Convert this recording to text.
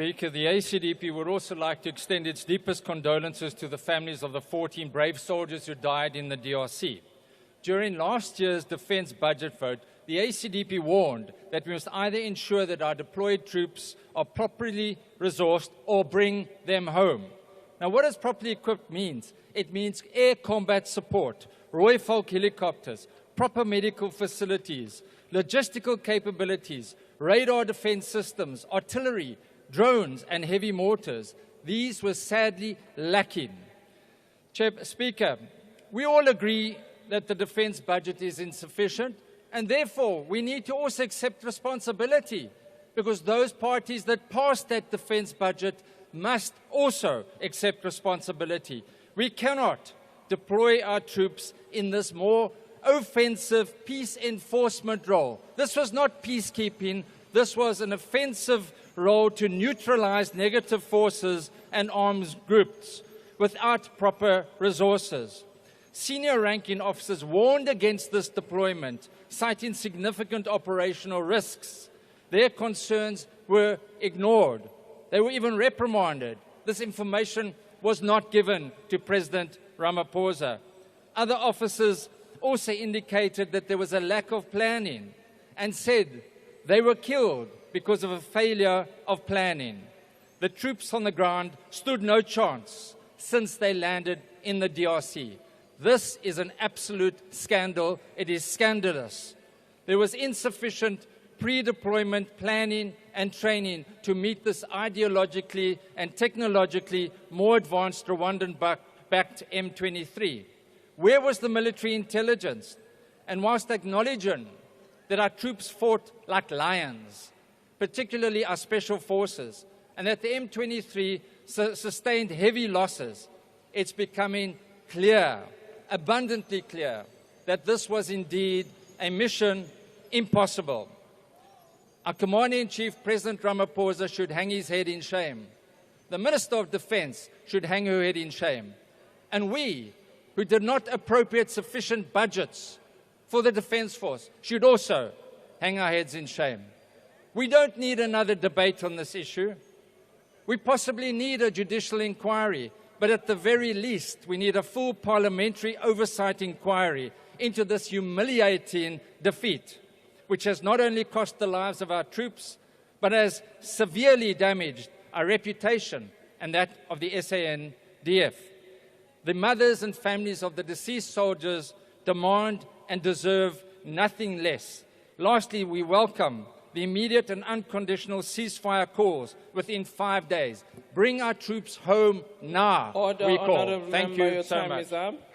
Speaker, the ACDP would also like to extend its deepest condolences to the families of the 14 brave soldiers who died in the DRC. During last year's defense budget vote, the ACDP warned that we must either ensure that our deployed troops are properly resourced or bring them home. Now, what does properly equipped means? It means air combat support, Roy Falk helicopters, proper medical facilities, logistical capabilities, radar defense systems, artillery, drones and heavy mortars. These were sadly lacking. Speaker, we all agree that the defense budget is insufficient, and therefore we need to also accept responsibility, because those parties that passed that defense budget must also accept responsibility. We cannot deploy our troops in this more offensive peace enforcement role. This was not peacekeeping. This was an offensive role to neutralize negative forces and arms groups without proper resources. Senior ranking officers warned against this deployment, citing significant operational risks. Their concerns were ignored. They were even reprimanded. This information was not given to President Ramaphosa. Other officers also indicated that there was a lack of planning and said they were killed because of a failure of planning. The troops on the ground stood no chance since they landed in the DRC. This is an absolute scandal. It is scandalous. There was insufficient pre-deployment planning and training to meet this ideologically and technologically more advanced Rwandan-backed M23. Where was the military intelligence? And whilst acknowledging that our troops fought like lions, particularly our special forces, and that the M23 sustained heavy losses, it's becoming clear, abundantly clear, that this was indeed a mission impossible. Our Commander-in-Chief, President Ramaphosa, should hang his head in shame. The Minister of Defense should hang her head in shame. And we, who did not appropriate sufficient budgets for the Defense Force, should also hang our heads in shame. We don't need another debate on this issue. We possibly need a judicial inquiry, but at the very least, we need a full parliamentary oversight inquiry into this humiliating defeat, which has not only cost the lives of our troops, but has severely damaged our reputation and that of the SANDF. The mothers and families of the deceased soldiers demand and deserve nothing less. Lastly, we welcome the immediate and unconditional ceasefire calls within 5 days. Bring our troops home now, Order, we call. Honourable Thank Member, you your so time much. is up.